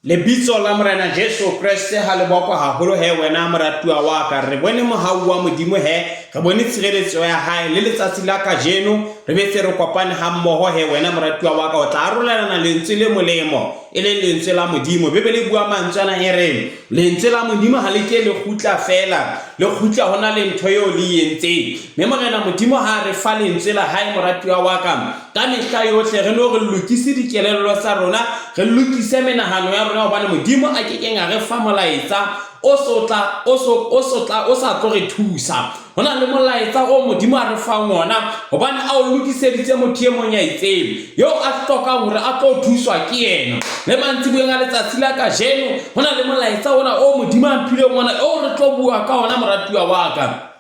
Lebitso la Morena Jesu Kriste ha le boko haholo he wena moratuwa wa ka re bone mohau wa modimo he re bone tshireletso ya hae le letsatsi la kajeno re betse re kopane ha mmoho he wena moratuwa wa ka o tla arolelana lentswe le molemo e le lentswe la modimo bebele bua mantsana e re lentswe la modimo ha le ke le khutla fela le khutla hona le ntho yo le yentse me morena modimo ha re fa lentswe la hae moratuwa wa ka mehla yohle re no re lokise dikelello sa rona re lokise menahano ya rona hobane modimo a kekeng a re fa molaetsa o sa tlo re thusa hona le molaetsa o modimo a re fa ngona hobane a o lokiseditse motho e mong ya itseng yo a tlokang hore a tlo thuswa ke yena le mantsi bueng a letsatsi la kajeno hona le molaetsa ona o modimo a mphile ngona o re tlo bua ka ona moratuwa wa ka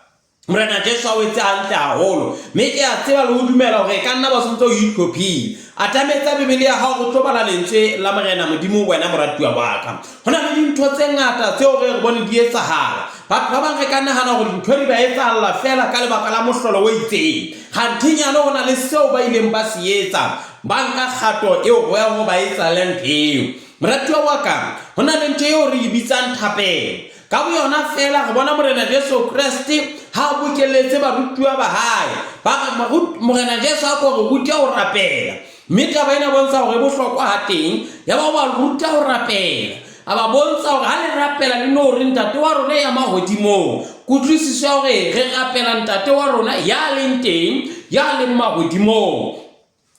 Morena Jesu a wetse hantle haholo me ke a tseba le ho dumela hore ka nna ba sontse o itlhophile atametsa bebele ya hao go tlo bala lentswe la morena modimo wena moratuwa wa ka hona le dintho tse ngata tseo re bone di etsahala batho ba bang re ka nahana hore dintho di ba etsahala fela ka lebaka la mohlolo o itseng gantinyana hona le seo ba ileng ba se etsa ba nka kgato eo go ya go ba etsala ntho moratuwa wa ka hona le ntho eo re e bitsang thapelo ka bo yona fela re bona Morena Jesu Kriste ha bokeletse barutwa ba hae ba Morena Jesu a go re ruta ho rapela mme taba ena bontsha hore bohlokwa ha teng ya ba ruta ho rapela aba bontsha hore ha le rapela le no re ntate wa rona ya mahodimo kutlwisiso hore re rapela ntate wa rona ya leng teng ya leng mahodimo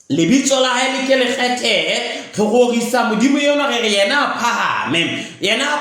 lebitso la hae le ke le kgethe go gorisa modimo yona re yena a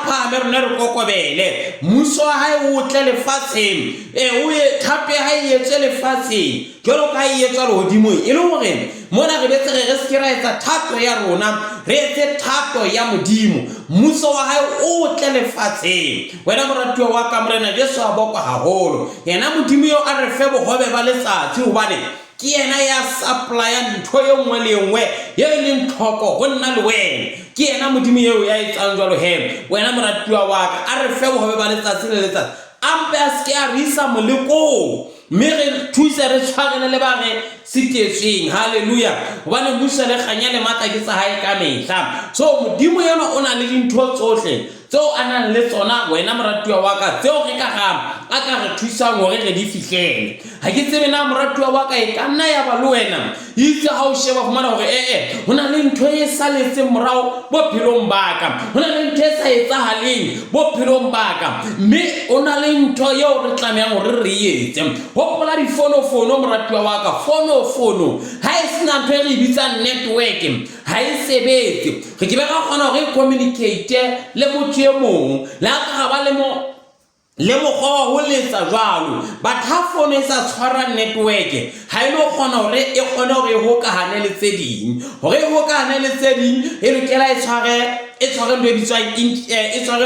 phahame rona re kokobele muso wa hae o tle lefatsheng o ye thape ha e etse lefatsheng jalo ka e etsa le hodimo e le hore mona re betse re skira etsa thato ya rona re etse thato ya modimo muso wa hae o tle lefatsheng wena moratuwa wa ka Morena Jesu a boko haholo yena modimo yo a re fe bohobe ba letsatsi hobane ke yena ya supply ntho ye nngwe le nngwe ye le ntlhoko go nna le wena ke yena modimo eo ya etsang jalo he wena moratuwa wa ka a re fe bohobe ba letsatsi le letsatsi ampe a ske a re isa moleko mme re thuse re tshwarele le ba re sitetsweng haleluya hobane musa le kganya le matla ke tsa hae ka mehla so modimo yena o na le dintho tsohle tseo a nang le tsona wena moratuwa wa ka tseo re ka a ka re thusang hore re di fihlele ha ke tsebe na moratuwa wa ka e ka nna ya ba le wena itse ha o sheba fumana hore hona le ntho e saletseng morao bophelong ba ka hona le ntho e sa etsahaleng bophelong ba ka mme ona le ntho eo re tlamehang hore re etse hopola difono moratuwa wa ka fono ha e sena ntho e re bitsang network ha e sebetse re ke ba ga kgona hore communicate le motho e mong la ka ba le mokgwa ho letsa jwalo but ha phone e sa tshwara network ha e no kgona hore e kgone hore e hokahane le tse ding hore e hokahane le tse ding e lokela e tshware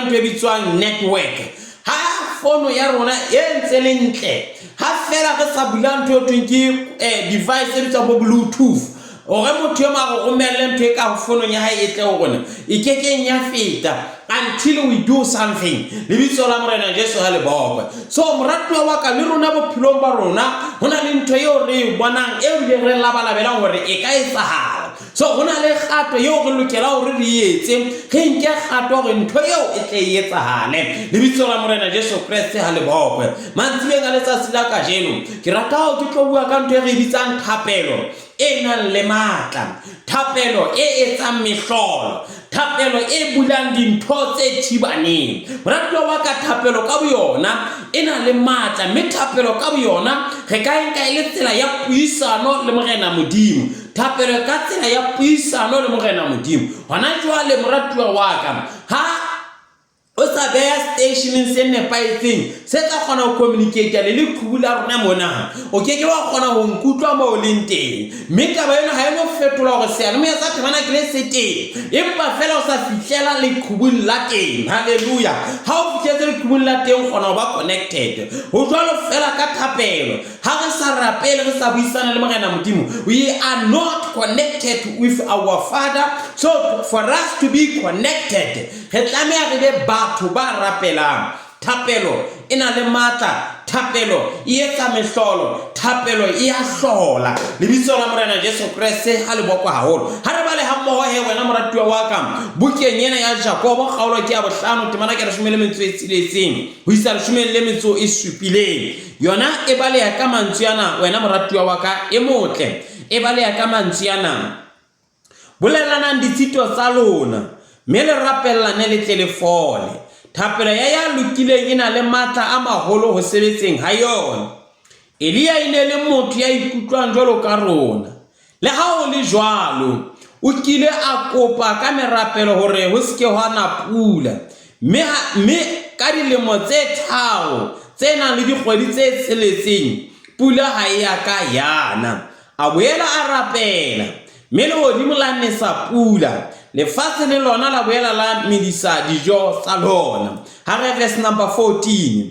ntwe bitswang network ha phone ya rona e ntse le ntle ha fela re sa bula ntho e ke device e bitswang Bluetooth ore motho yo ma go romelle ntho e ka phone ya hae e tle ho rona e kekeng ya feta until we do something lebitso la Morena Jesu ha le bokwe so moratuwa wa ka le rona bophelong ba rona hona le ntho eo re bonang eo le re labalabela hore e ka etsahala so hona le kgato eo re lokela hore re etse ge nke kgato hore ntho eo e tle e etsahale lebitso la Morena Jesu Kriste ha le bokwe mantsibeng a letsatsi la kajeno ke rata ho ke tlo bua ka ntho e re bitsang thapelo e nang le matla thapelo e etsang mehlolo thapelo e bulang dintho tse thibaneng moratuwa wa ka thapelo ka boyona e na le matla mme thapelo ka boyona re ka enka e le tsela ya puisano le Morena modimo thapelo ka tsela ya puisano le Morena modimo hona jwale moratuwa wa ka ha o sa beya station se nepaetseng se tla kgona ho communicate le leqhubula rona mona o keke wa kgona ho nkutlwa mo leng teng mme taba ena ha e no fetola hore se ya me sa tshwana ke le seteng empa fela o sa fihlela leqhubula la teng haleluya ha o fihletse leqhubula la teng kgona ho ba connected ho jwalo fela ka thapelo ha re sa rapele re sa buisana le Morena modimo we are not connected with our Father so for us to be connected re tlameha re be batho ba rapelang thapelo ina le matla thapelo e etsa mehlolo, thapelo e a hlola. Lebitso la Morena Jesu Kriste ha le bokwa haholo. Ha re bale ha mmoho he wena moratuwa wa ka bukeng ena ya Jakobo kgaolo ke ya 5 temana ke 16 ho isa 17 yona e bale ya ka mantswe yana wena moratuwa wa ka e motle e bale ya ka mantswe yana bolelanang ditshito tsa lona mme le rapellane le telefone. Thapelo ya lokileng ena le matla a maholo ho sebetseng ha yona. Elia ine le motho ya ikutlwang jwalo ka rona. Le ha o le jwalo o kile a kopa ka merapelo hore ho seke hwana pula mme ka dilemo tse tharo tse nang le dikgwedi tse tsheletseng pula ha e ya ka yana. A boela a rapela mme lehodimo la nesa pula lefatshe le lona la boela la medisa dijo tsa lona. Ha re verse number 14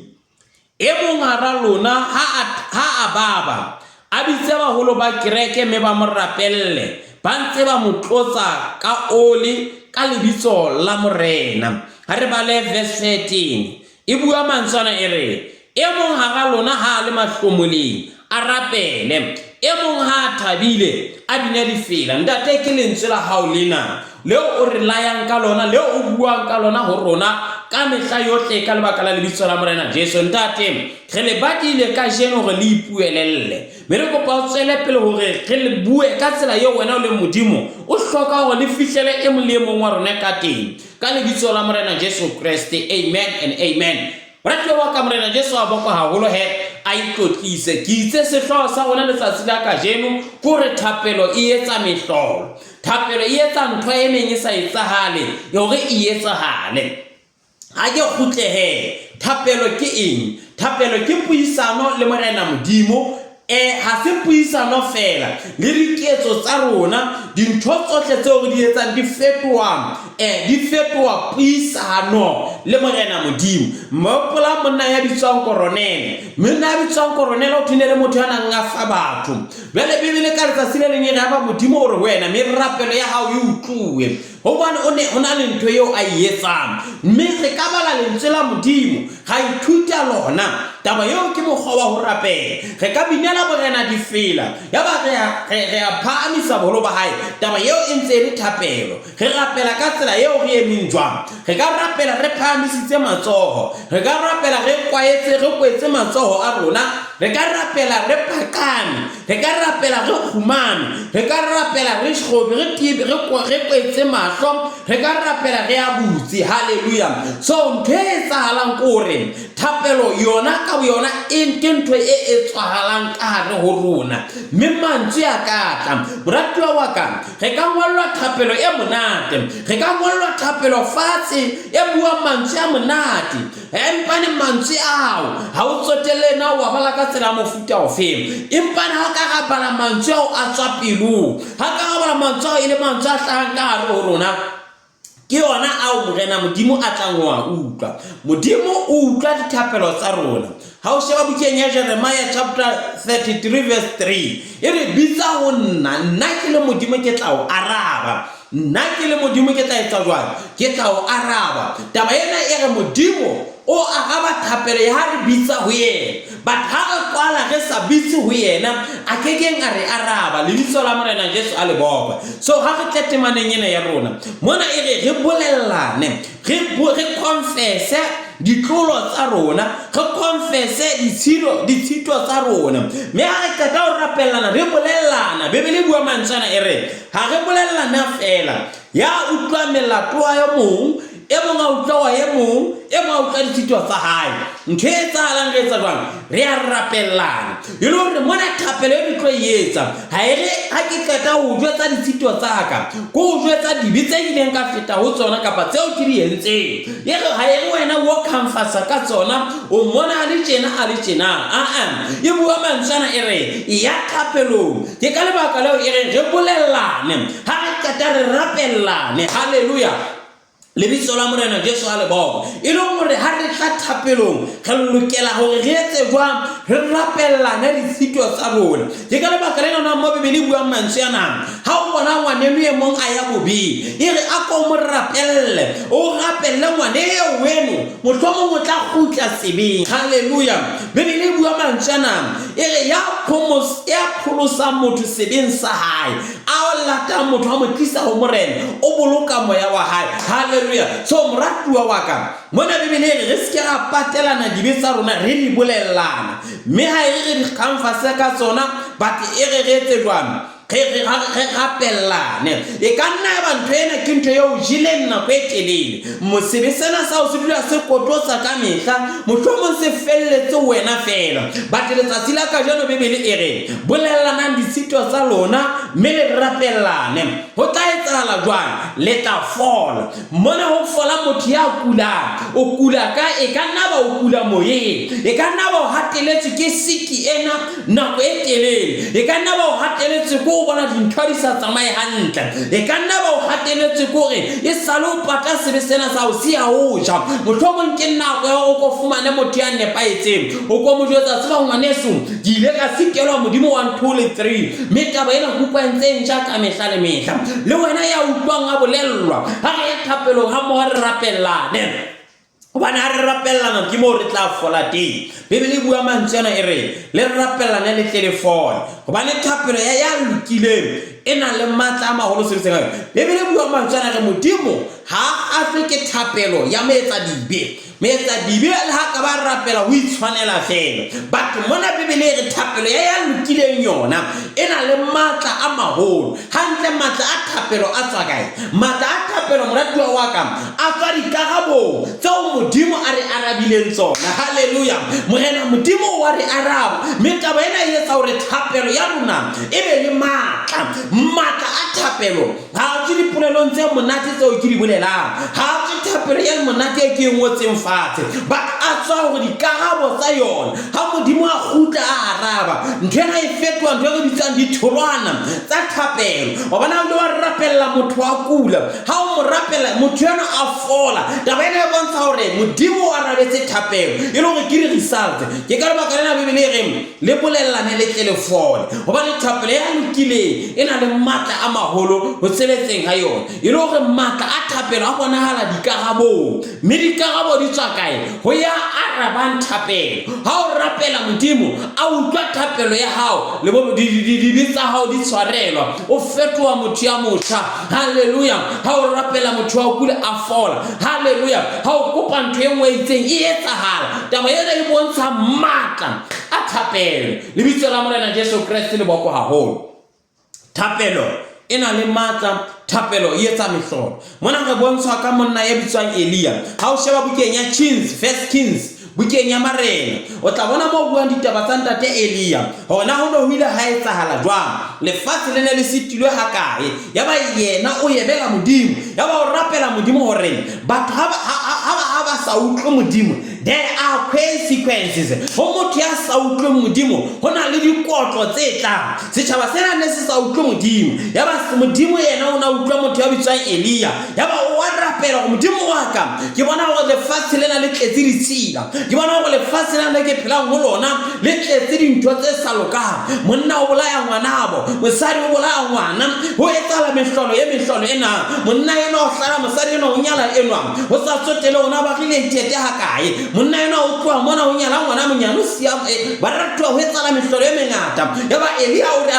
e mong hara lona ha a baba a bitse baholo ba kereke mme ba mo rapelle ba ntse ba mo tlotsa ka oli ka lebitso la morena. Ha re bale verse 13 e bua mantsana e re e mong hara lona ha le mahlomoleng a rapele e mong ha thabile a bina difela. Ntate ke lentswe la hao lena leo o re layang ka lona leo o buang ka lona ho rona ka mehla yohle ka lebaka la lebitso la Morena Jesu. Ntate re le badile ka jeno hore le ipuelelle mme re kopa o tswele pele hore re le bue ka tsela eo wena o le modimo o hloka hore le fihlele e mong le mong wa rona ka teng ka lebitso la Morena Jesu Kriste. Amen and amen. Moratuwa wa ka Morena Jesu a bokwa haholo he a itotlise ke itse sehloho sa rona letsatsi la kajeno kore thapelo e etsa mehlolo. Thapelo e etsa ntho e meng e sa etsahale hore e etsahale. Ha ke kgutle he thapelo ke eng? Thapelo ke puisano le Morena Modimo. Ha se puisano fela le diketso tsa rona dintho tsohle tseo re di etsang di fetoha puisano le Morena Modimo. Mopola monna ya bitswang Koronele, monna ya bitswang Koronele o thunele motho ya nang a fa batho. Bele Bibele ka letsatsi le leng e re ha ba Modimo hore wena mme rapelo ya hao e utluwe hobane o na le ntho eo a e etsang mme re ka bala lentswe la Modimo ga ithuta lona. Taba eo ke mokgwa wa ho rapela. Re ka binela Morena difela ya ba re a phahamisa boholo ba hae. Taba eo e ntse le thapelo. Re rapela ka tsela eo re emeng jwang. Re ka rapela re phahamisitse matsoho, re ka rapela re kwetse matsoho a rona, re ka rapela re phakame, re ka rapela re khumane, re ka rapela re shobe re tibe re kwetse mahlo, re ka rapela re a butsi. Hallelujah. So ntho e etsahalang kore thapelo yona ka yona e ntho e etswahalang ka hare ho rona mme mantswe a katla. Moratuwa wa ka re ka ngolwa thapelo e monate, re ka ngolwa thapelo fatshe e bua mantswe a monate empane mantswe ao ha o tsotelle na wa bala ka tsela mofuta o feng empane ha ka ga bala mantswe ao a tswa pelo ha ka ga bala mantswe ao ile mantswe a hlahang ka hare ho rona ke yona ao Morena Modimo a tlang wa utlwa. Modimo o utlwa dithapelo tsa rona. Ha o sheba bukeng ya Jeremiah chapter 33 verse 3 e re bitsa ho nna ke le Modimo ke tla o araba. Nna ke le Modimo ke tla etsa jwang? Ke tla o araba. Taba ena e re Modimo o araba thapelo ya re bitsa ho yena. But ha re kwala re sa bitse ho yena a kekeng a re araba. Lebitso la Morena Jesu a le bokwa. So ha re tletemaneng ena ya rona mona e re bolellane, re confesse ditlolo tsa rona, re confesse ditshito tsa rona. Me ha re qeta ho rapellana re bolellana. Bibele bua mantsana e re ha re bolellana fela ya utlwa melato ya mong e mong a utlwa wa e mong e mong a utlwa ditshito tsa hae. Ntho e tsahalang re etsa jwang? Re a rapellana. E le hore mona thapelo e tlo etsa ha e re ha ke qeta ho jwetsa ditshito tsa ka ko ho jwetsa dibe tse ileng ka feta ho tsona kapa tseo ke di entseng. E re ha e re wena wo comfort ka tsona o mona le tjena e bua mantsana e re ya thapelong ke ka lebaka leo e re bolellane ha re qeta re rapellane. Hallelujah. Lebitso la Morena Jesu a le bokwa. E le hore ha re tla thapelong re lokela hore re etse jwang? Re rapellane ditshito tsa rona. Ke ka lebaka lena na mo Bibele buang mantswe ana ha o bona ngwaneno e mong a ya bobi e re a ko mo rapelle ngwane eo weno mohlomong o tla khutla sebeng. Haleluya. Bebele bua mantshana ere ya pholosa motho sebeng sa hae, a lata motho a mo tlisa ho morena, o boloka moya wa hae. Haleluya. So moratuwa wa ka, mona bebele re se ra patelana dibe tsa rona re di bolellana, mme ha re di khamfase ka tsona but ere re etse jwang re rapellane. E ka nna ya ba ntho ena ke ntho eo jileng nako e telele, mosebe sena sa o se dula se kototsa ka mehla, mohlomong se felletse wena fela, but letsatsi la kajeno bebele e re bolellanang disito tsa lona mme le rapellane. Ho tla etsahala jwang? Le tla fola. Mona ho fola motho ya kulang, o kula ka e ka nna ba o kula moyeng, e ka nna ba o hateletse ke siki ena nako e telele, e ka nna ba o hateletse ko bona dintho di sa tsamaye hantle, e ka nna ba o hateletse kore e salo pata sebe sena sa o se a o ja. Mohlomong ke nako ya o ko fumane motho ya nepaetseng, o ko mo jwetsa tseba ngwaneso ke ile ka sikelwa modimo 1 2 le 3 mme taba ena ho kwentse ntja ka mehla le mehla. Le wena ya utlwang a bolellwa ha re thapelo ha mo re rapellane, bana ha re rapellana ke mo re tla fola teng. Bebele bua mantsana e re le rapellane le telefone, hobane thapelo ya lokileng ena le matla a maholo se se ga. Bebele bua mantsana re modimo ha a fe ke thapelo ya metsa dibe, metsa dibe le ha ka ba rapela o itshwanela fela, but mona bebele re thapelo ya lokileng yona ena le matla a maholo. Hantle matla a thapelo a tswa kae? Matla a thapelo moratuwa wa ka a tswa dikarabong tseo modimo a re arabileng tsona. Haleluya. Morena modimo wa re araba, mme taba ena e etsa hore thapelo ya rona e be le matla. Matla a thapelo ha o di polelong tse monate tseo ke di bolelang, ha o thapelo ya monate e ke ngotseng fatshe, but a tswa hore dikarabo tsa yona ha modimo a khutla a araba. Ntwena e fetwa ntwe go ditsang ditholwana tsa thapelo. Wa bona o wa rapella motho a kula, ha o mo rapella motho yana a fola. Taba ena e bontsha hore modimo a rabetse thapelo e le hore ke re result. Ke ka ba ka lena bebele e reng le bolellane le telefone, hobane thapelo ya lokile ena le matla a maholo ho tseletseng ha yona. E le hore matla a thapelo a bonahala dikarabong, mme dikarabo di tswa kae? Ho ya arabang thapelo. Ha o rapela modimo a utlwa thapelo ya hao le bo di bitsa hao di tshwarelwa, o fetoha motho ya motjha. Haleluya. Ha o rapela motho wa kula a fola. Haleluya. Ha o kopa ntho e nngwe itseng e etsahala. Taba ena e bontsha matla a thapelo. Lebitso la morena Jesu Kriste le boko haholo. Thapelo ena le matla, thapelo e etsa mehlolo. Mona re bontsha ka monna ya bitswang Elia. Ha o sheba bukeng ya First Kings bukeng ya marena, o tla bona mo buang ditaba tsa ntate Elia, hona ho no hile ha etsahala jwang. Lefatshe le ne le sitilwe ha kae, ya ba yena o yebela modimo, ya ba o rapela modimo hore batho ha ba sa utlwe modimo there are consequences. Ho motho ya sa utlwe modimo ho na le dikotlo tse tlang. Setjhaba sena ne se sa utlwe modimo, ya ba modimo yena o na utlwa motho ya bitswang Elia, ya ba o rapela go modimo wa ka ke bona hore lefatshe lena le tletse ditshila, ke bona hore lefatshe lena ke phelang ho lona le tletse dintho tse sa lokang. Monna o bolaya ngwanabo, mosadi o bolaya ngwana, ho etsala mehlolo ena. Monna yena o hlala mosadi yena o nyala enwa, ho sa tsotele ona ba rile ntete ha kae. Monna yena o tloa mona o nyala ngwana monyano sia ba ratwa ho etsala mehlolo e mengata. Ya ba Elia o re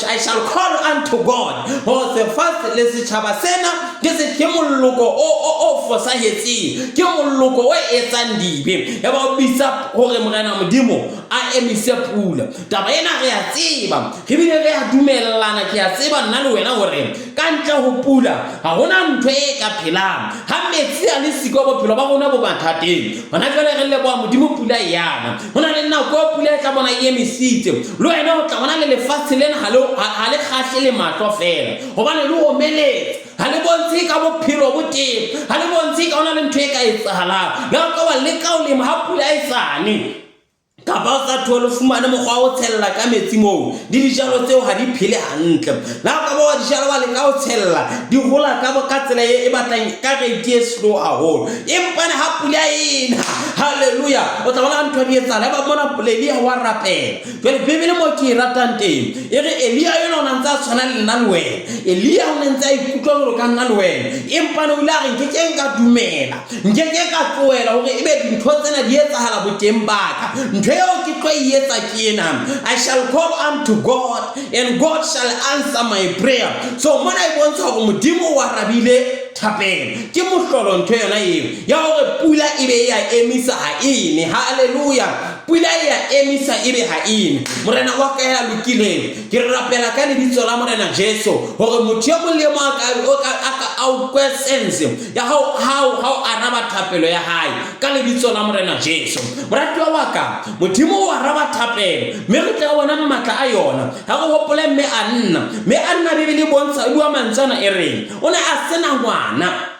I shall call unto God. Ho se fatshe le setjhaba sena ke moloko o fosahetse, ke moloko o etsang dibe. Ya ba o bitsa hore morena modimo a emise pula. Taba ena re a tseba, re bile re a dumellana, ke a tseba nna le wena hore ka ntle ho pula ha hona ntho e ka phelang. Ha metsi a le siko bophelo ba rona bo mathateng, hona jwale re leboha modimo pula yana. Hona le nako pula e tla bona e emisitse, le wena o tla bona le lefatshe lena ha le kgahle le matlo fela, hobane le omeletse. Ha le bontshe ka bophelo bo teng, ha le bontshe ka ona le ntho e ka etsahalang. Le ka wa le ka o lema ha pula e sane. ka ba sa thole fumane mogwa o tshella ka metsi mo di dijalo tseo ha di phele hantle la ka ba dijalo ba le ka o tshella di gola ka tsela e batlang ka rate e slow haholo empane ha pula ena haleluya o tla bona ntho di etsa le ba bona Elia wa rapela jwale Bibele mo ke ratang teng e re Elia yona o ntse tshwana le nna le wena Elia o ntse ikutlwa go ka nna le wena empane o la re nke ke nka dumela nke ke ka tloela hore ebe dintho tsena di etsahala boteng baka ntho eo ke tlo e etsa ke ena I shall call unto God and God shall answer my prayer so mona e bontsha go modimo wa rabile thapelo ke mohlolo ntho yona eo ya hore pula ebe ya emisa ha ine haleluya pula ya emisa ebe ha ine morena wa ka ya lokileng ke rapela ka lebitso la morena Jesu hore motho yo molemo a o kwesense ya how araba thapelo ya hae ka lebitso la morena Jesu morati wa ka modimo wa araba thapelo me re tla bona matla a yona ha go hopola me anna Bibele bontsha bua mantsana e reng o ne a sena ngwana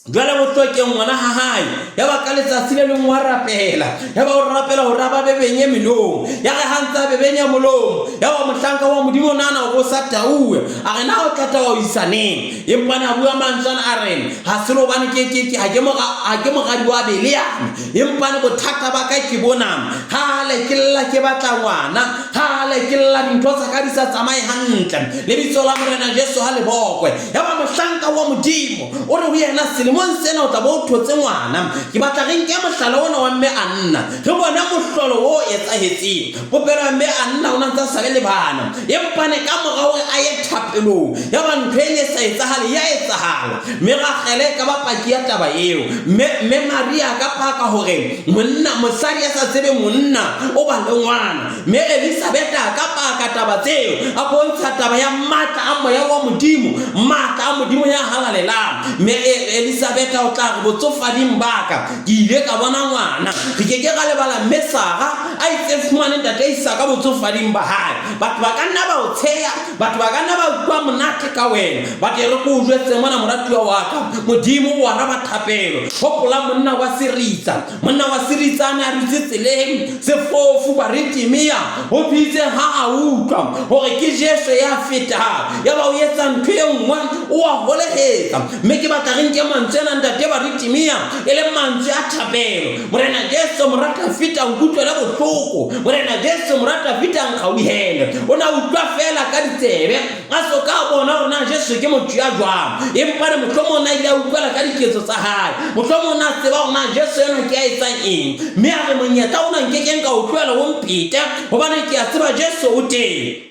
jwale go tlokeng ngwana ha hae ya ba ka letsatsi le leng wa rapela ya ba o rapela ho raba bebenye melong ya ga hantsa bebenya molong ya ba mohlanka wa modimo nana go sa tauwe a re na o tlata wa isaneng empana bua mantsana a reng ha se lo bane ke ha ke mogadi wa Beleane empane bothata ba ka ke bona hale ke lla ke batla ngwana hale ke lla dintho tsa ka di sa tsamaye hantle le bitso la morena Jesu ha le bokwe ya ba mohlanka wa modimo o re ho yena sena o tla bo thotse ngwana ke batla re nke mohlala ona wa mme Anna re bona mohlolo o etsahetseng popelo ya mme Anna o ntse sa le bana empane ka mora hore a ye thapelong ya ba ntho e sa etsahale ya etsahala mme Rachel ka ba paki ya taba eo mme Maria ka paka hore monna mosadi ya sa tsebe monna o ba le ngwana mme Elizabeth ka paka taba tseo a bontsha taba ya matla a moya wa modimo matla a modimo ya halalela mme Elizabeth o tla go tsofading baka ke ile ka bona ngwana ke ga lebala Mesara a itse fumane ntate Isaka botsofading ba hae batho ba ka nna ba o tsheya batho ba ka nna ba utlwa monate ka wena ba ke re go jwetse mona moratuwa wa ka modimo wa raba thapelo hopola monna wa Siritsa na re tseleng sefofu ba ritimia ho bitse ha a utlwa hore ke Jesu ya feta ya ba o etsa ntho e nngwe o a holehetsa mme ke batla re nke mantsena ntate ba ritimia ele mantswe a thapelo morena Jesu morata fita nkutlwela bohloko morena Jesu morata fita nkgauhele ona utlwa fela ka ditsebe a soka bona rona Jesu ke motho ya jwang empa motlhomo na ile a utlwela ka diketso tsa hae motlhomo na tseba rona Jesu yena ke a etsang eng mme a re monyeta ona nkekeng ka utlwela o mpita hobane ke a tseba Jesu o teng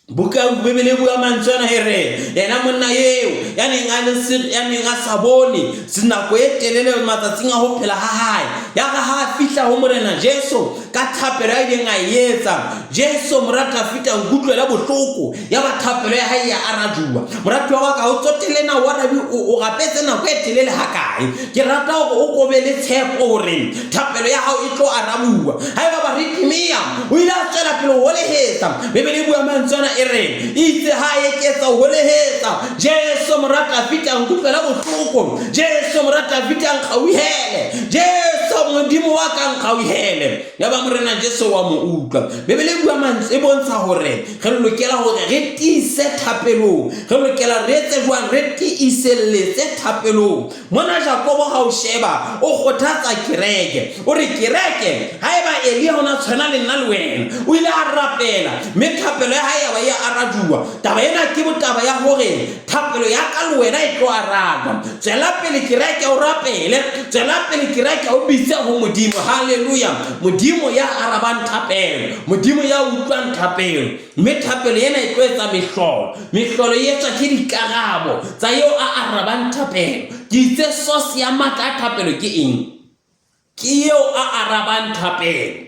buka Bibele bua mantsana here yena monna eo ya neng a sabone sinako e telele matsatsing a ho phela ha hae ya ga ha fihla ho morena Jesu ka thapelo ya ding a etsa Jesu morata fita ngutlwela bohloko ya ba thapelo ya hae ya arajuwa morata wa ka o tsotele na wa rabi o gapetse na go etelele ha kae ke rata go o kobele tshepo hore thapelo ya hao e tlo arabuwa ha ba ritimia o ila tsela pelo ho lehetsa Bibele bua mantsana ere itse ha eketsa ho lehetsa Jesu morata fita ngutlwela bohloko Jesu morata fita nkgauhele Jesu modimo wa ka nkgauhele ya ba morena Jesu wa mo utlwa Bibele bua mantswe e bontsha hore re lokela hore re tise thapelong re lokela re etse jwang re tiiselletse thapelong mona Jakobo ha o sheba o kgothatsa kereke o re kereke haeba Elia ona tshwana le nna le wena o ile a rapela mme thapelo ya hae ya arajuwa taba ena ke botaba ya hore thapelo ya ka le wena e tlo aragwa tsela pele kereke o rapele tsela pele kereke o bitse ho modimo haleluya modimo ya arabang thapelo modimo ya utlwang thapelo mme thapelo ena e tlo etsa mehlolo e etswa ke dikarabo tsa yo a arabang thapelo ke itse source ya matla a thapelo ke eng ke yo a arabang thapelo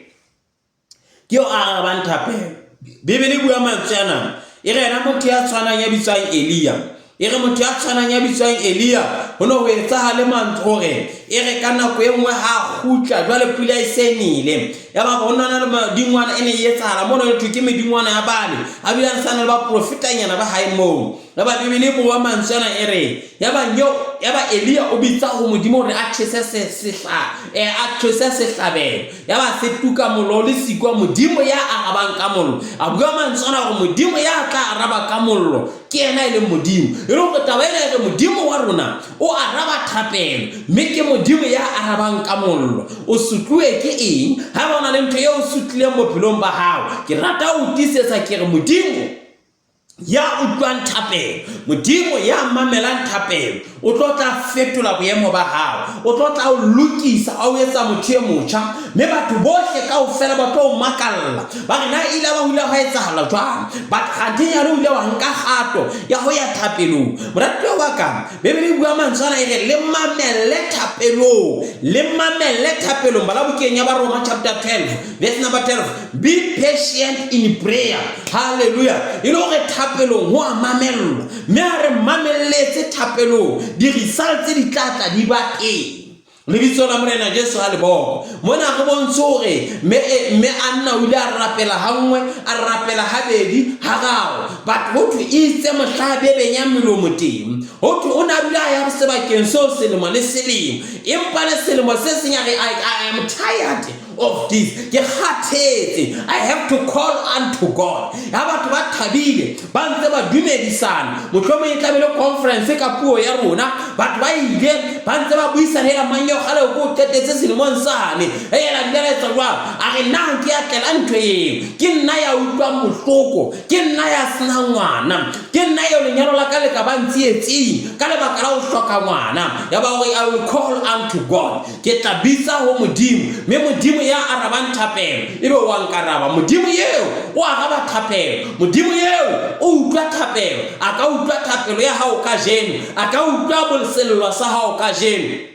ke yo a arabang thapelo Bibele bua mantsana e re na motho ya tshwanang ya bitswang Elia e re motho ya tshwanang ya bitswang Elia hono ho etsa hale mantho hore e re ka nako e nngwe ha khutla jwale pula e senile ya ba bona na le dingwana ene yetsala mo no thuke me dingwana ya bale a bile a sana le ba profetanyana ba hae mo la ba bibele bo wa mantsana ere ya ba Elia o bitsa go modimo re a tshese se hlabelo ya ba se tuka mollo le sikwa modimo ya arabang ka mollo a bua mantsana go modimo ya tla araba ka mollo ke ena ile modimo e re go tabela re modimo wa rona o araba thapelo mme ke modimo ya arabang ka mollo o sutluwe ke eng ha bona le ntho ye o sutlileng bophelong ba hao ke rata o tisetsa ke re modimo ya utlwang thapelo modimo ya mamelang thapelo o tlotla fetola boemo ba hao o tlotla o lokisa a o etsa motho e motjha mme batho bohle kaofela ba tlo makalla ba re na ile ba hula ha etsahala jwang ba kgantenya le ile wa nka kgato ya ho ya thapelong moratuwa wa ka bebele bua mantsana ere le mamelle thapelong bala bukenya ba Roma chapter 12 verse number 12 be patient in prayer hallelujah ilo re thapelong ho a mamello mme a re mamelletse thapelong di results di tlatla di ba le bitso la morena Jesu ha le boko mona go bontsore me anna o ile a rapela hangwe a rapela habedi ha gago but ho tu itse mohlabe benya melomo teng ho tu ona bula ya sebakeng so selemo le selemo empa le selemo se senyare I am tired of this ke khathetse I have to call unto God ha batho ba thabile ba ntse ba dumedisana motlhomo e tlabele conference ka puo ya rona batho ba ile ba ntse ba buisana hela manyo gale go tetetse selemong sane hela ndele tswa a re nna ke a tlela ntwe ye ke nna ya utlwa mohloko ke nna ya sna ngwana ke nna yo lenyalo la ka le ka ba ntsietsing ka le baka la o hloka ngwana ya ba hore I will call unto God ke tlabisa ho modimo me modimo ya arabang thapelo ebe wa nkaraba modimo yeo o araba thapelo modimo yeo o utlwa thapelo aka utlwa thapelo ya hao ka jeno aka utlwa bolselwa sa hao ka jeno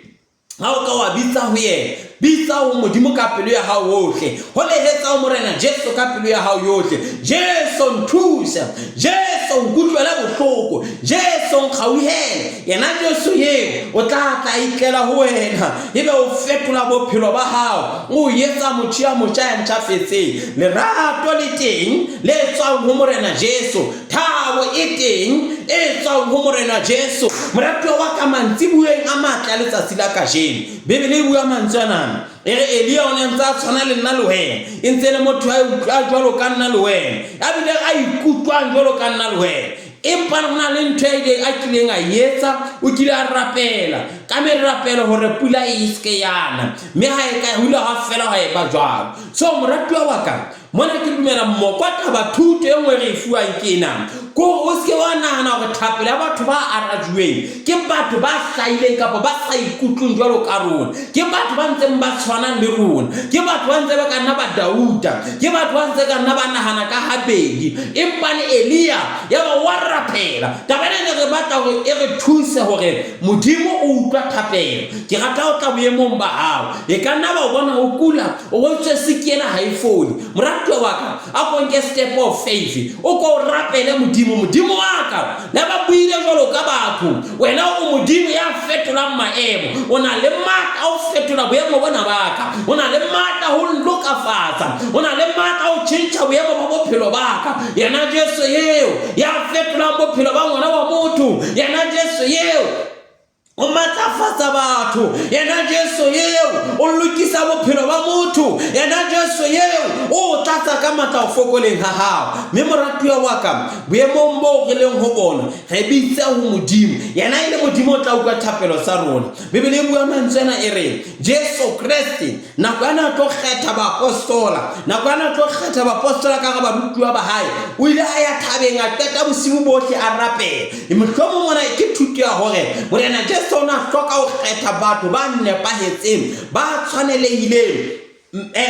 ha o ka wa bitsa ho ye bitsa ho modimo ka pelo ya hao yohle ho lehetsa o morena Jesu ka pelo ya hao yohle Jesu nthusa Jesu nkutlwela bohloko Jesu nkgauhele yena Jesu yeo o tla itlela ho wena ebe o fetola bophelo ba hao o yetsa motho ya motjha ya ntshafetse lerato le teng le tswang ho morena Jesu thabo e teng e tswang ho morena Jesu moratuwa wa ka mantsibueng a matla letsatsi la kajeno bebele bua mantsana ere Elia o ne ntse a tshwana le nna le wena e ntse le motho a utlwa jwalo ka nna le wena a bile a ikutlwang jwalo ka nna le wena empa hona le ntho e a kileng a yetsa o kile a rapela ka me rapela hore pula e iske yana me ha e ka hula ha fela ha e ba jwalo so moratuwa wa ka mona ke dumela mmokwa ba thuto e nngwe re fuwang ke nang ko o se wa nahana hore thapela batho ba arajuweng ke batho ba hlaileng kapa ba sa ikutlweng jwalo ka rona ke batho ba ntseng ba tshwana le rona ke batho ba ntse ba ka nna ba Dauda ke batho ba ntse ka nna ba nahana ka habedi empa le Elia ya ba wa rapela tabane ne re batla hore e re thuse hore modimo o utlwa thapelo ke rata o tla boemong ba hao e ka nna ba bona o kula o bontse sikiena ha ifoni moratuwa wa ka a go nke step of faith o ko rapele modimo wa ka le ba buile jwalo ka batho wena o modimo ya fetola maemo o na le matla o fetola boemo bona ba ka o na le matla ho lokafatsa o na le matla o tshintsa boemo ba bophelo ba ka yena Jesu yeo ya fetola bophelo ba ngwana wa motho yena Jesu yeo o matlafatsa batho yena Jesu yeo o lokisa bophelo ba motho yena Jesu yeo o tlatsa ka matla o fokoleng ha hao me moratuwa wa ka boemong bo re leng ho bona re bitse ho modimo yena ile modimo o tla utlwa thapelo sa rona bibele e bua mantsena e re Jesu Kriste na kana tlo kgetha ba apostola na kana tlo kgetha ba apostola ka ga ba rutwa ba hae o ile a ya thabeng a qeta bosibu bohle a rapela e mohlomong mona ke thuto ya hore morena sona hloka ho kgetha batho ba nepahetseng ba tshwanelehileng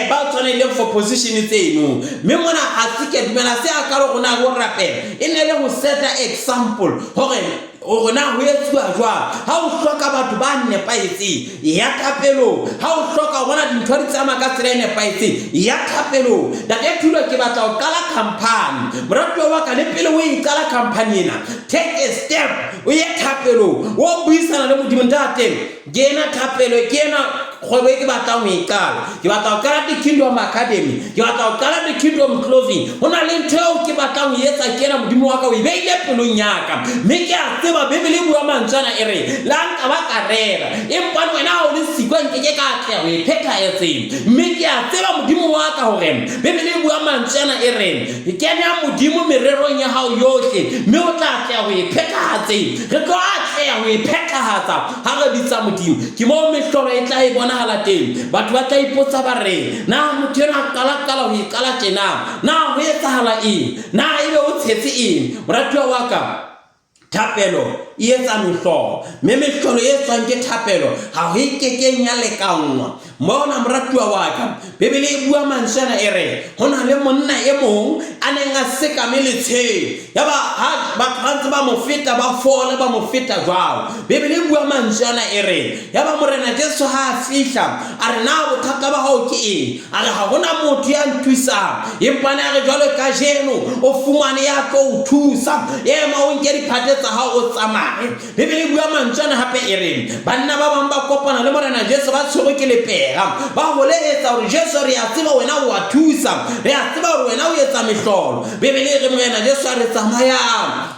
ba tshwaneleng for position tseno mme mona a se ke dumela se a ka le gona go rapela e ne le go seta example hore o na ho etsuwa jwa ha o hloka batho ba nepahetseng ya thapelo ha o hloka bona dintho di tsama ka tsela e nepahetseng ya thapelo da ke thulo ke batla o qala company moratuwa wa ka le pele o e qala company ena take a step o ye thapelo o buisana le modimo ntate ke ena thapelo ke ena kgwebo e ke batlang ho e qala ke batla ho qala the Kingdom Academy ke batla ho qala the Kingdom Clothing hona le ntho eo ke batlang ho etsa ke ena modimo wa ka o e beile pelong ya ka mme ke a tseba Bebele e bua mantsana e re la nka ba ka rera empa wena ha o le siko nke ke ka tla ho e phethahetseng mme ke a tseba modimo wa ka hore Bebele e bua mantsana e re ke ena modimo mererong ya hao yohle mme o tla tla ho e phethahatseng re tlo atleha ho e phethahatsa ha re bitsa modimo ke mo mehlolo e tla e bonahala teng batho ba tla ipotsa ba re na motho ena qala ho e qala tjena na ho etsahala eng na ebe o tshetse eng moratuwa wa ka thapelo e etsa mehlolo mme mehlolo e etswang ke thapelo ha ho ikekeng ya lekanngwa mona moratuwa wa ka Bebele e bua mantsana e re hona le monna e mong a neng a sekame letsheng yaba ha ba khantse ba mo feta ba fola ba mo feta jwao Bebele e bua mantsana e re yaba morena Jesu ha a fihla a re na bothata ba hao ke eng a re ha hona motho ya nthusa empa na re jwale ka jeno o fumane ya tlo o thusa ema o nke diphate tsa hao o tsamaye Bebele e bua mantsana hape e re banna ba bang ba kopana le morena Jesu ba tshwerwe ke lepega ba holehetsa hore Jesu re a tseba wena o a thusa re a tseba hore wena o etsa mehlolo Bebele e re morena Jesu a re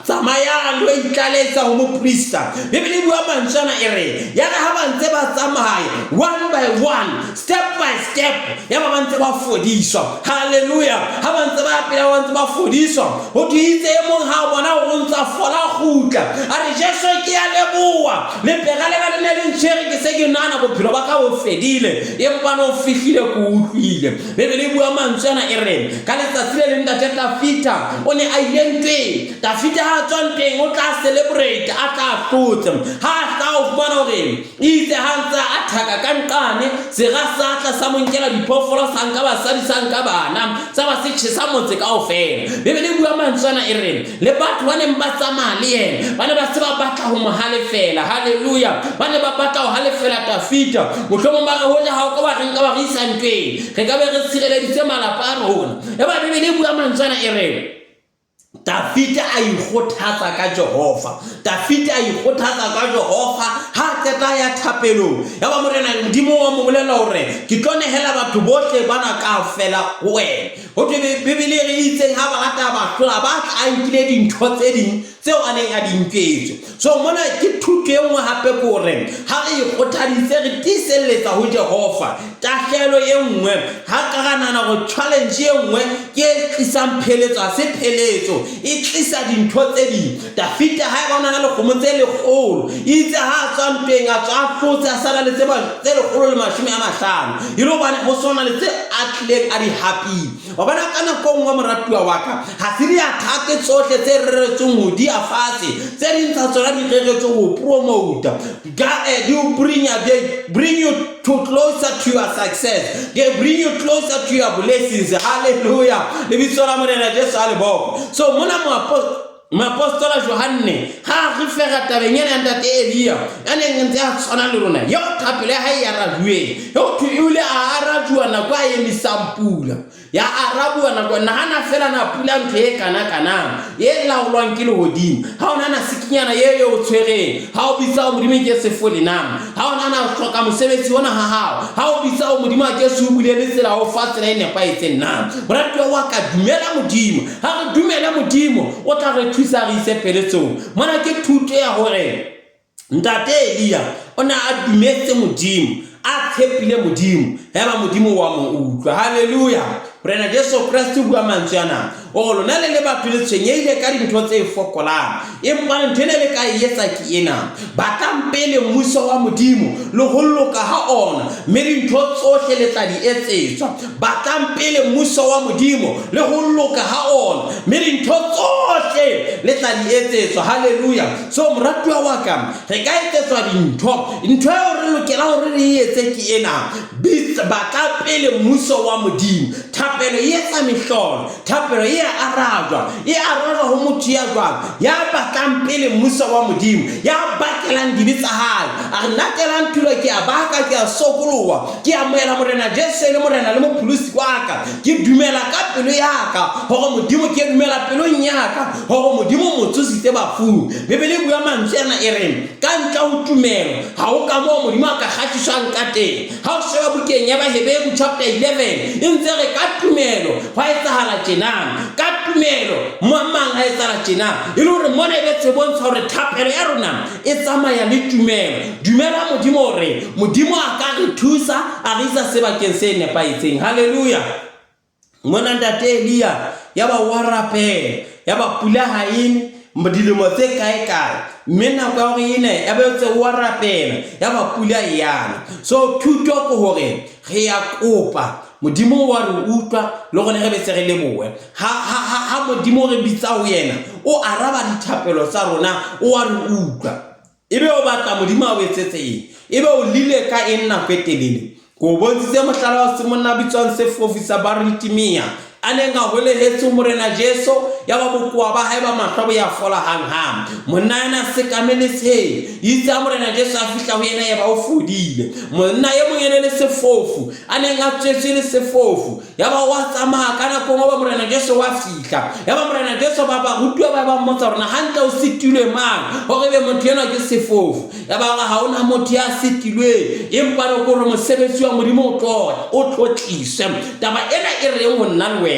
tsamaya lo itlaletsa ho moprista Bebele e bua mantsana e re ya re ha ba ntse ba tsamaya one by one step by step ya ba ntse ba fodiswa hallelujah ha ba ntse ba pela ba ntse ba fodiswa ho ditse e mong ha bona o ntsa fola khutla a re Jesu ke a leboa le pega le ba le le ntsheri ke se ke nana bophelo ba ka bo fedile empa no fihlile ku utlwile Bebele e bua mantsana e re ka letsatsi le leng ntate Dafita o ne a ile ntweng Dafita ha tswa ntweng o tla celebrate a tla hlotse ha tla o bona hore itse ha ntsa a thaka ka nqane se ga sa tla sa monkela diphoofolo sa nka basadi sa nka bana sa ba se tshisa motse kaofela Bebele e bua mantsana e re le batho ba neng ba tsamaya le yena ba ne ba se ba batla ho mo halefela hallelujah ba ne ba batla ho halefela Dafita mohlomong ba re hoja ha o ka ba re nka ba re isa ntweng re ka be re tshireleditse malapa a rona eba Bebele e bua mantsana e re Dafita a ikgothatsa ka Jehova Dafita a ikgothatsa ka Jehova ha qeta ya thapelong ya ba morena modimo wa mo bolela hore ke tlo nehela batho bohle bana ka fela ho wena ho Bebele re itseng ha ba rata ba hlola ba a nkile dintho tse ding tseo a neng a di nketse so mona ke thuto e nngwe hape ke hore ha re ikgothaditse re tiselletsa ho Jehova tahlelo e nngwe ha ka ganana go challenge e nngwe ke tlisang pheletso a se pheletso e tlisa dintho tse ding Dafita ha e bona le kgomo tse lekgolo itse ha tswa ntweng a tswa hlotse a sala le tse lekgolo le 50 ilo bana ho sona le tse atleng a di happy wa bana kana ko ngwa moratuwa wa ka ha se di athake tsohle tse reretseng ho di afatse tse ding tsa tsona di reretseng ho promote they bring you to closer to your success they bring you closer to your blessings hallelujah le bitso la morena Jesu a le boko so mona Mapostola Johanne ha re fera tabeng ena ntate Elia ane ntse a tsona le rona yo thapele ha ya rajuwe yo thuile a rajua na kwa ye misampula ya arabu na kwa na hana fela na pula nthe kana ye laolwang ke le hodimo ha ona na sikinyana ye yo tshwere ha o bitsa o modimo ke se fole nama ha ona na hloka mosebetsi ona ha o bitsa o modimo ke se bule le tsela o fatsela ene pa etse nama moratuwa wa ka dumela modimo ha re dumela modimo o tla re thusa re ise peletsong mona ke thuto ya hore ntate Elia ona a dumetse modimo a tshepile modimo heba modimo wa mo utlwa hallelujah Morena Jesu Kristo bua mantsana o lona le batho le tshwenyeile ka dintho tse fokolang empa ntene le ka yetsa ke ena batampele mmuso wa modimo le holloka ha ona mme dintho tsohle le tla di etsetswa batampele mmuso wa modimo le holloka ha ona mme dintho tsohle le tla di etsetswa hallelujah so moratuwa wa ka re ka etsetswa dintho eo re lokela hore re etse ke ena bitsa batapele mmuso wa modimo thapelo yetsa mehlolo thapelo e arajwa ho motho ya jwang ya batlang pele mmuso wa modimo ya bakelang dibitsa hae a nakelang tulo ke a baka ke a sokolowa ke a moela morena Jesu le morena le mopholosi wa ka ke dumela ka pelo ya ka hore modimo ke dumela pelo ya ka hore modimo motsositse bafung bebele bua mantswe ana e reng ka ntla ho tumelo ha o ka mo modimo a ka kgatiswang ka teng ha o sheba bukeng ya Bahebrew chapter 11 e ntse re ka tumelo ho etsahala tjena ka tumelo mamang a etsahala tjena e le hore mona e betse bontsha hore thapelo ya rona e tsamaya le tumelo dumela modimo hore modimo a ka re thusa a re isa sebakeng se nepaitseng haleluya mona ntate Elia ya ba warape ya ba pula haine modilemo tse kae mme nako ya hore ene ya ba tse warapela ya ba pula yana so thuto ko hore re ya kopa modimo wa re utlwa le gone re betse re leboe ha modimo re bitsa ho yena o araba dithapelo tsa rona o wa re utlwa ebe o batla modimo a wetsetse ebe o lile ka enna kwetelele go bontse mohlala wa semonna bitswang se fofisa Baritimia anenga hole hetsu morena Jesu ya ba bokoa ba haeba mahlabo ya fola hang monna yana se kamele se itsa morena Jesu a fihla ho yena ya ba o fodile monna ye mongene le sefofu anenga tsetse le sefofu ya ba wa tsamaya kana ko ba morena Jesu wa fihla ya ba morena Jesu ba rutwa ba mmotsa rona hantle o sitilwe mang hore be motho yana ke sefofu ya ba ha ona motho ya sitilwe empa re go re mosebetsi wa modimo o tlotlise taba ena e reng ho nna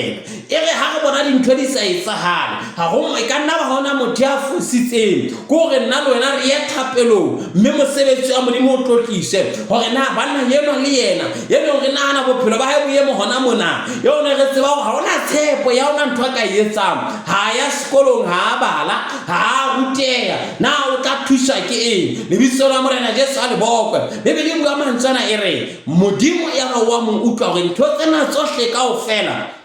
e re ha re bona dintho di sa etsahale ha go e ka nna ba hona motho ya fositseng ko re nna le wena re ya thapelong mme mosebetsi wa modimo o tlotlise hore na bana yeno le yena yeno re nana bophelo ba hae boemo hona mona yona re tseba ha ona tshepo ya ona ntho ka etsang ha ya sekolong ha bala ha ruteya na o tla thusa ke eng lebitso la morena Jesu a le bokwe bebele bua mantsana e re modimo ya ga wa mo utlwa gore ntho tsena tsohle kaofela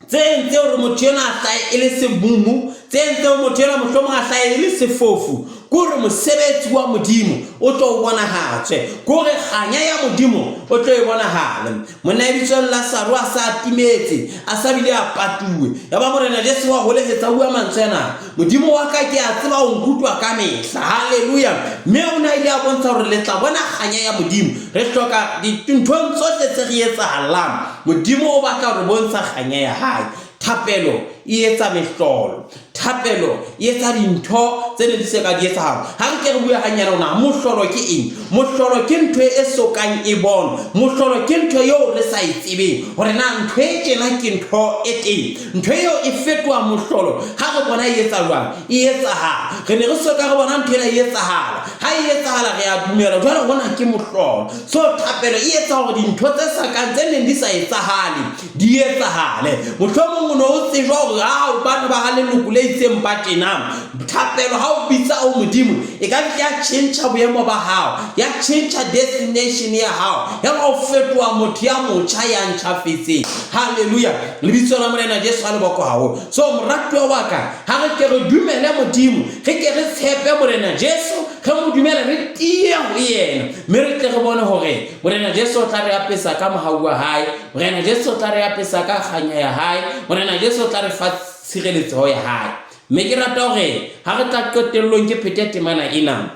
tsentse hore motho yona a hlae e le semumu tsentse motho yona mohlomong a hlae e le sefofu kore mosebetsi wa modimo o tlo bona hatswe kore khanya ya modimo o tlo bona hale monna ebitsong la sarwa sa timetse a sabile a patuwe ya ba morena Jesu wa holehetsa bua mantsena modimo wa ka ke a tseba o nkutwa ka mehla haleluya mme ona ile a bontsha hore le tla bona khanya ya modimo re hloka dintho tsohle tse re etsahalang modimo o batla re bontsha khanya ya hae thapelo e etsa mehlolo thapelo e etsa dintho tse ne di se ka di etsang ha re ke re bua hanyana ona mohlolo ke eng mohlolo ke ntho e sokang e bona mohlolo ke ntho eo re sa itsebeng hore na ntho e tjena ke ntho e teng ntho eo e fetwa mohlolo ha re bona e etsa jwang e etsahala re ne re soka re bona ntho ena e etsahala ha e etsahala re a dumela jwale bona ke mohlolo so thapelo e etsa hore dintho tse sa kang tse neng di sa etsahale di etsahale mohlomong no o tsejwa hore ha o bana ba haleloko le itseng ba tjena thapelo ha o bitsa o modimo e ka ya change boemo ba hao ya change destination ya hao ya go fetwa motho ya motjha ya ntshafetse haleluya lebitso la morena Jesu a le boko hao so moratwa wa ka ha re ke re dumele modimo re ke re tshepe morena Jesu re mo dumele re tie ho yena mme re tle re bone hore morena Jesu o tla re apesa ka mohau wa hae morena Jesu o tla re apesa ka khanya ya hae morena Jesu o tla re fa tshireletso ya hae mme ke rata hore ha re tla qetellong ke phete temana ena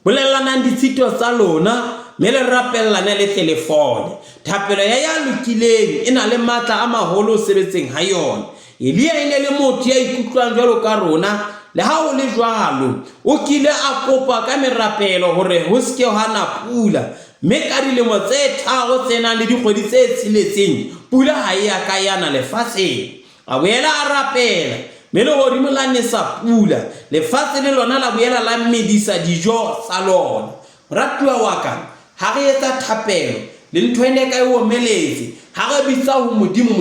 bolellanang ditshito tsa lona mme le rapellane le telefone thapelo ya lokileng ena le matla a maholo sebetseng ha yona Elia ene le motho ya ikutlwang jwalo ka rona le ha o le jwalo o kile a kopa ka merapelo hore ho ske hana pula mme ka dilemo tse tharo tsena le dikgwedi tse tshiletseng pula ha ya ka yana lefatsheng a boela a rapela mme le hodimo la nesa pula lefatshe le lona la boela la medisa dijo tsa lona ratuwa wa ka ha re etsa thapelo le ntho ene ka e omeletse ha re bitsa ho modimo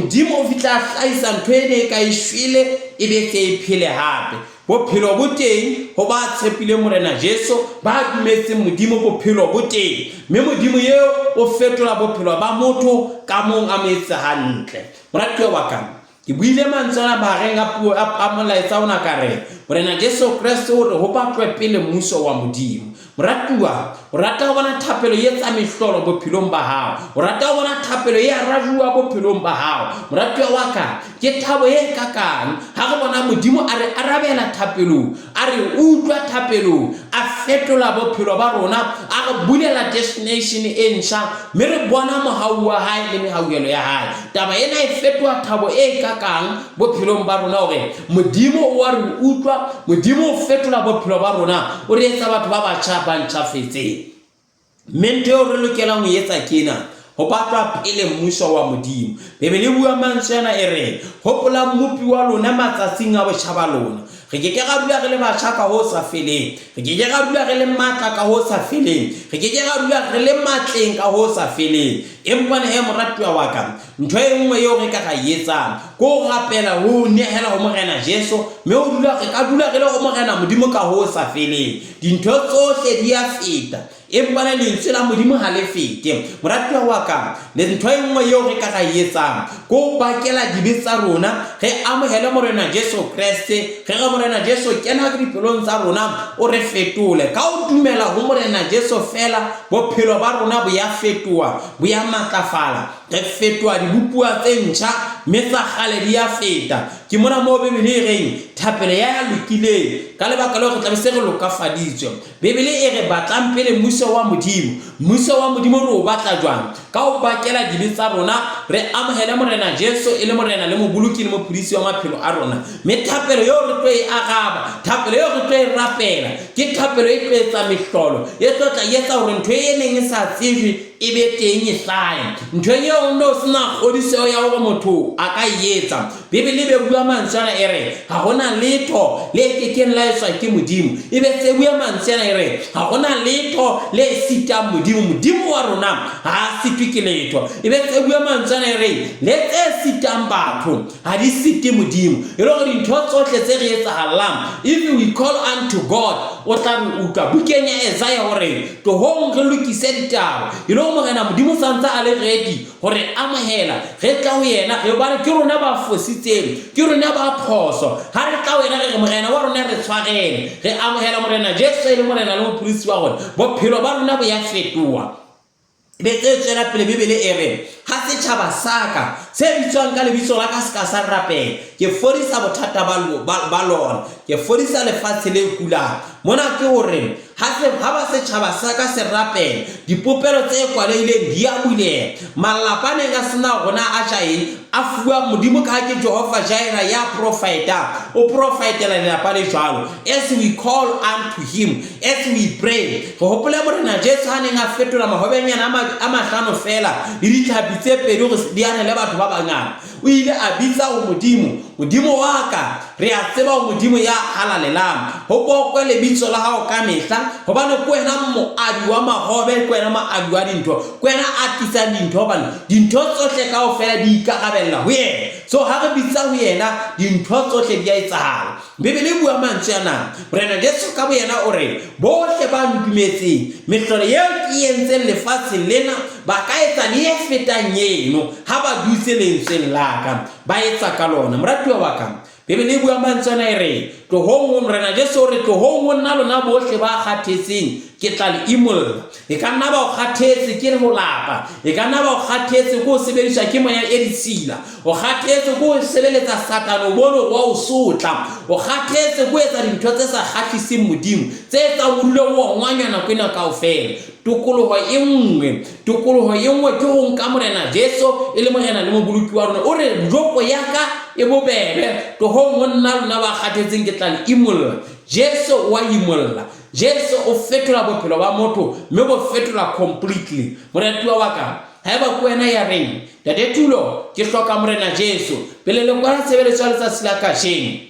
o fitla hlaisa ntho ene ka e shwele e be ke e phele hape bophelo bo teng ho ba tshepile morena Jesu ba dumetse modimo bophelo bo teng mme modimo yeo o fetola bophelo ba motho ka mong a metsa hantle moratuwa wa ka ke buile mantsana bareng a puo a molaetsa ona ka re morena Jesu Kriste o re ho batlwe pele mmuso wa modimo. Moratuwa o rata go bona thapelo ye tsa mehlolo bophelong ba hao, o rata go bona thapelo ye rajua bophelong ba hao. Moratuwa wa ka ke thabo ye kakang ha go bona modimo a re arabela thapelo, a re utlwa thapelo, a fetola bophelo ba rona, a re bulela destination e ntšha, mme re bona mohau wa hae le mehauelo ya hae. Taba ena e fetola thabo e kakang bophelong ba rona hore modimo o a re utlwa, modimo o fetola bophelo ba rona, o re etsa batho ba batjha ba ntjhafetse. Mente o re lokelang ho etsa kena ho batlwa pele mmuso wa modimo. Bebele bua mantsana e re hopola mmupi wa lona matsatsing a botjhaba lona. Re ke ke ga dula re le batjha ka ho sa feleng, re ke ke ga dula re le matla ka ho sa feleng, re ke ke ga dula re le matleng ka ho sa feleng. Empa ne moratuwa wa ka ntho e nngwe yo re ka ga etsang go rapela ho nehela ho morena Jesu, mme o dula re ka dula re le ho morena modimo ka ho sa feleng. Dintho tsohle di a feta empa le lentswe la modimo ha le fete. Moratuwa wa ka le ntho e nngwe yo re ka ga etsang go bakela dibe tsa rona ge amohele morena Jesu Kriste, ge morena Jesu kena ka dipelong tsa rona o re fetole ka o dumela ho morena Jesu fela. Bophelo ba rona bo ya fetoa, bo ya matlafala, re fetoa dibupua tse ntjha, mme tsa kgale di ya feta. Ke mona mo Bebele e reng thapelo ya lokileng ka lebaka le go tla be se re lokafaditswe. Bebele e re batlang pele mmuso wa modimo, mmuso wa modimo re o batla jwang ka o bakela dibe tsa rona, re amohele morena Jesu e le morena le moboloki le mophedisi wa maphelo a rona. Mme thapelo yo re tlo e araba, thapelo yo re tlo e rapela ke thapelo e tlo etsa mehlolo, e tlo tla etsa hore ntho e neng e sa tsejwe e be teng e hlahe. Ntho eo no sena kgodiseho ya hore motho a ka etsa. Bebele be bua mantsana e re ha gona letho le kekeng la etswa ke modimo, e be tse bua mantsana e re ha gona letho le sitang modimo. Modimo wa rona ha sitwe ke letho, e be tse bua mantsana e re le tse sitang batho ha di site modimo. E le gore dintho tsohle tse re etsahalang, if we call unto God o tla re utlwa. Bukeng ya Isaiah hore to hong re lokise ditaba, e le morena modimo santsa a le ready hore amohela re tla ho yena. Re bana ke rona ba fositseng, ke rona ba phoso, ha re tla ho yena re morena wa rona re tshwarele, re amohela morena Jesu e le morena le mophedisi wa rona. Bophelo ba rona bo ya fetoa. Be tse tswela pele Bebele e re ha setjhaba saka se bitswang ka lebitso la ka ska sa rapela, ke fodisa bothata ba lona, ke fodisa lefatshe le kulang. Mona ke hore ha ba setjhaba saka se rapela, dipopelo tse kwalehileng di a buleha, malapa ne ka sena rona a tjaeng a fuwa modimo ka ke Jehova Jireh ya profeta, o profetela lelapa le jwalo. As we call unto him, as we pray, go hopola morena Jesu ha neng a fetola mahobenyana a mahlano fela le ditlhapi tse pedi go di ane le batho ba bangata. O ile a bitsa ho modimo wa ka, re a tseba ho modimo ya halalelang, ho bokwe lebitso la hao ka mehla, hobane ke wena moabi wa mahobe, ke wena moabi wa dintho, ke wena a tlisang dintho, hobane dintho tsohle kaofela di ikarabella ho yena. So ha re bitsa ho yena dintho tsohle di a etsahala. Bebele bua mantswe ana morena Jesu ka bo yena o re bohle ba ntumetseng mehlolo eo ke entseng lefatsheng lena ba ka etsa le e fetang eno ha ba dutse lentsweng la ka, ba etsa ka lona. Moratuwa wa ka Bebele bua mantswe ana e re tlohong morena Jesu o re tlohong nna lona bohle ba kgathetseng ke tla le imolla. E ka nna ba o kgathetse ke ho lapa, e ka nna ba o kgathetse go sebediswa ke moya e ditshila, o kgathetse go sebeletsa satano bono wa o sotla, o kgathetse go etsa dintho tse sa kgahliseng modimo, tse tsa o dule o ngwanya nako ena kaofela. Tokoloho e nngwe ke ho nka morena Jesu e le morena le moboloki wa rona. O re joko ya ka e bobebe tlohong nna lona ba kgathetseng ke tla le imolla. Jesu wa imolla, Jesu o fetola bophelo ba motho, mme bo fetola completely. Moratuwa wa ka haeba ke wena ya reng tate tulo ke hloka morena Jesu pele le kwa tshebeletso ya letsatsi la kasheno,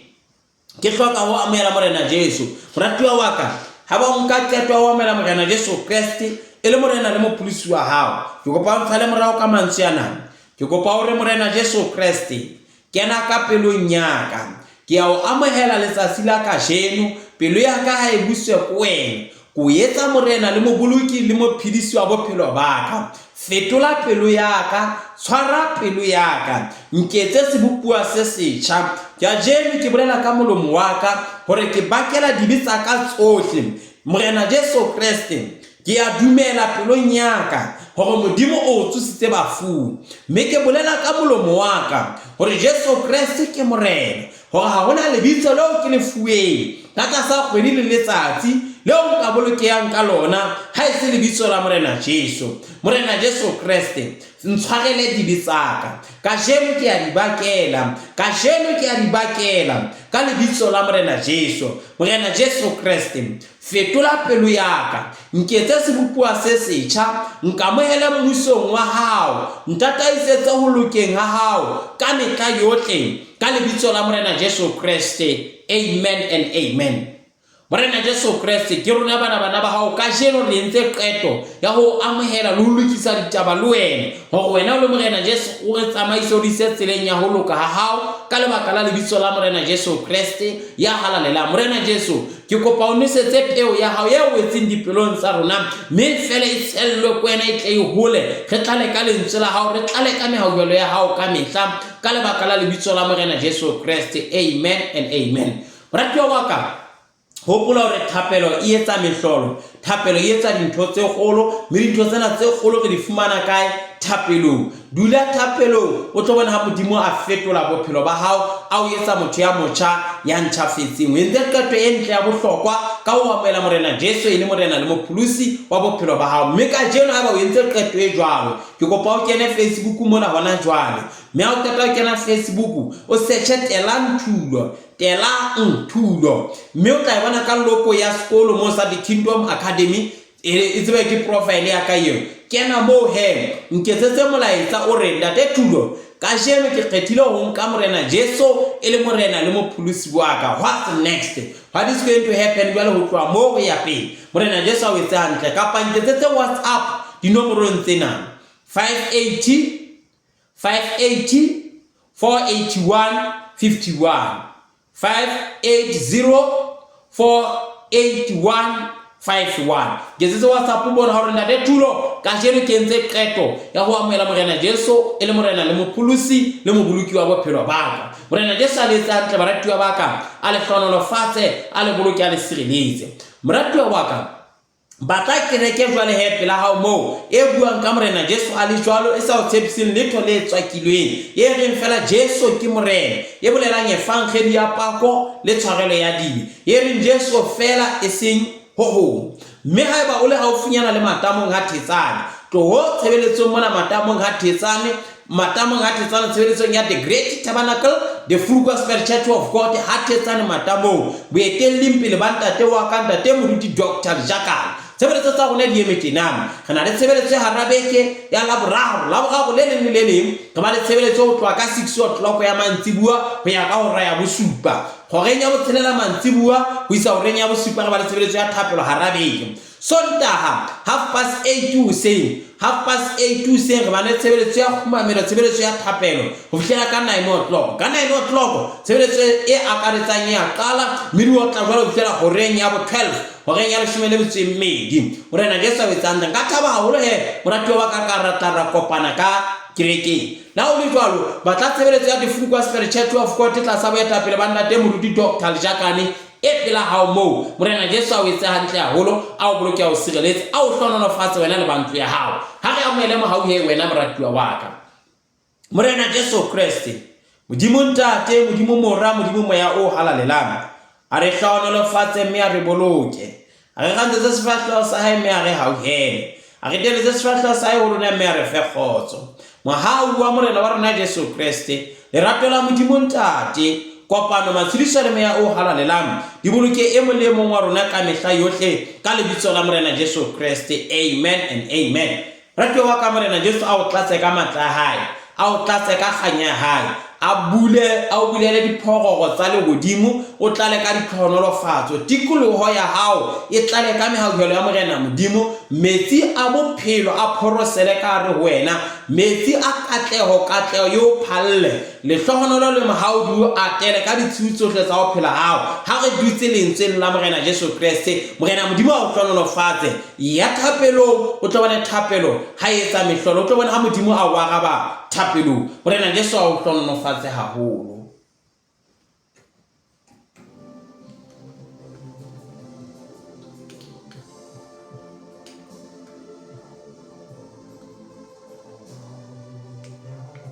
ke hloka ho amohela morena Jesu. Moratuwa wa ka ha ba nka qeto wa amohela morena Jesu Kriste e le morena le mophedisi wa hao, ke kopa o mphale morao ka mantswe ana. Ke kopa hore morena Jesu Kriste kena ka pelong ya ka, ke a o amohela letsatsi la kasheno, pelo ya ka ha e buswe ko wena, ko etsa morena le moboloki le mophedisi wa bophelo ba ka. Fetola pelo ya ka, tshwara pelo ya ka, nketse sebopua se setjha. Ya jeno ke bolela ka molomo wa ka hore ke bakela dibe tsa ka tsohle. Morena Jesu Kriste, ke a dumela pelong ya ka hore Modimo o tsositse bafu. Mme ke bolela ka molomo wa ka hore Jesu Kriste ke morena, hore ha hona lebitso leo ke le fuweng ka tlasa kgwedi le letsatsi leo nka bolokehang ka lona ha e se lebitso la morena Jesu. Morena Jesu Kriste, ntshwarele dibe tsaka kajeno ke a di bakela, kajeno ke a di bakela ka lebitso la morena Jesu. Morena Jesu Kriste, fetola pelo ya ka, nketse sebopua se setjha, nkamohele mmusong wa hao, ntataisetse ho lokeng ha hao ka mehla yohle ka lebitso la morena Jesu Kriste. Amen and amen. Morena Jesu Kriste, ke rona bana ba hao kajeno re entse qeto ya ho amohela le ho lokisa ditaba le wena, hore wena o le morena Jesu o re tsamaise o ise tseleng ya ho loka ha hao ka lebaka la lebitso la morena Jesu Kriste ya halalela. Morena Jesu, ke kopa o nosetse peo ya hao ya o etseng dipelong tsa rona, mme fela e tshellwe ko wena e tle e hole. Re tlale ka lentswe la hao, re tlale ka mehauhelo ya hao ka mehla ka lebaka la lebitso la morena Jesu Kriste. Amen and amen. Moratuwa wa ka, hopola hore thapelo e etsa mehlolo, thapelo e etsa dintho tse kgolo, mme dintho tsena tse kgolo re di fumana kae? Thapelong. Dula thapelong, o tlo bona ha Modimo a fetola bophelo ba hao, a o etsa motho ya motjha ya ntjhafetseng. O entse qeto e ntle ya bohlokwa ka ho amohela morena Jesu e le morena le mopholosi wa bophelo ba hao. Mme kajeno haeba o entse qeto e jwalo, ke kopa o kene Facebook mona hona jwale. Mme ha o qeta ho kena Facebook, o searche Tela Nthulo, Tela Nthulo. Mme o tla bona ka logo ya sekolo mo sa The Kingdom Academy, e tsebe ke profile ya ka eo. Kena mo he, nketsetse molaetsa o re Ntate Thulo, kajeno ke kgethile ho nka morena Jesu e le morena le mopholosi wa ka. What's next? What is going to happen? Jwale ho tloha moo ya pele, morena Jesu a o etse hantle. Kapa nketsetse WhatsApp dinomorong tsena 580 481 51 580 481 51. Ngetsetse WhatsApp o bona hore Ntate Thulo kajeno ke entse qeto ya ho amohela morena Jesu e le morena le mopholosi le moboloki wa bophelo ba ka. Morena Jesu a le etsa hantle baratuwa ba ka, a le hlonolofatse, a le boloke, a le sireletse. Moratuwa wa ka, batla kereke jwale he pela hao moo e buang ka morena Jesu a le jwalo, e sa o tshepiseng letho le tswakilweng, e reng fela Jesu ke morena, e bolelang efangeli ya pako le tshwarelo ya dibe, e reng Jesu fela e seng ho. Mme haeba o le haufinyana le matamong ha Thetsane, tloho tshebeletsong mona matamong ha Thetsane, tshebeletsong ya The Great Tabernacle, The Full Gospel Church of God ha Thetsane matamong, boetelleng pele ba ntate wa ka Ntate Moruti Dr. Jakane. Tshebeletso tsa rona di eme tjenana, re na le tshebeletso ya hara beke ya laboraro le leng le leng, re ba le tshebeletso ho tloha ka 6 o'clock ya mantsibua ho ya ka hora ya bosupa, horeng ya botshelela mantsibua ho isa horeng ya bosupa. Re ba le tshebeletso ya thapelo hara beke. Sontaha 8:30 hoseng, 8:30 hoseng re ba le tshebeletso ya khumamelo, tshebeletso ya thapelo ho fihlela ka 9 o'clock. Ka 9 o'clock tshebeletso e akaretsang ya qala, mme o tla jwale ho fihlela horeng ya bo 12, horeng ya 12. Morena Jesu a wetsang nka thaba haholo he moratuwa wa ka ka ratara kopana ka kerekeng. La o le jwalo, batla tshebeletso ya The Full Gospel Church of God tlasa boetapele ba Ntate Moruti Dr. Jakane e pela hao moo. Morena Jesu a wetse hantle haholo, a o boloke, a o sireletse, a o hlonolofatse wena le bantlo ya hao. Ha re amohele mohauhe wena moratuwa wa ka. Morena Jesu Kriste, Modimo Ntate, Modimo Mora, Modimo Moya o halalelang, a re hlonolofatse mme a re boloke, a re gantsetse sefahleho sa hae mme a re hauhele, a re deletse sefahleho sa hae ho rona mme a re fe kgotso. Mohau wa morena wa rona Jesu Kriste, lerato la Modimo Ntate, kopano matshediso meya o halalelang di boloke e mong le mong wa rona ka mehla yohle ka lebitso la morena Jesu Kriste. Amen and amen. Ratwa wa ka morena Jesu a o tlatse ka matla hae, a o tlatse ka kganya hae, a bulele diphogoro tsa legodimo o tlale ka ditlhonolofatso tikoloho ya hao e tlale ka mehauhelo ya Morena Modimo metsi a bophelo a phorosele ka re wena metsi a katleho yo phalle le hlohonolo le mohaudu a tele ka ditshutsohle tsa ho phela hao ha re dutse lentsweng la Morena Jesu Kriste Morena Modimo a o hlonolofatse ya thapelo o tlo bona thapelo ha etsa mehlolo o tlo bona ha Modimo a wa gaba thapelo Morena Jesu a o hlonolofatse haholo.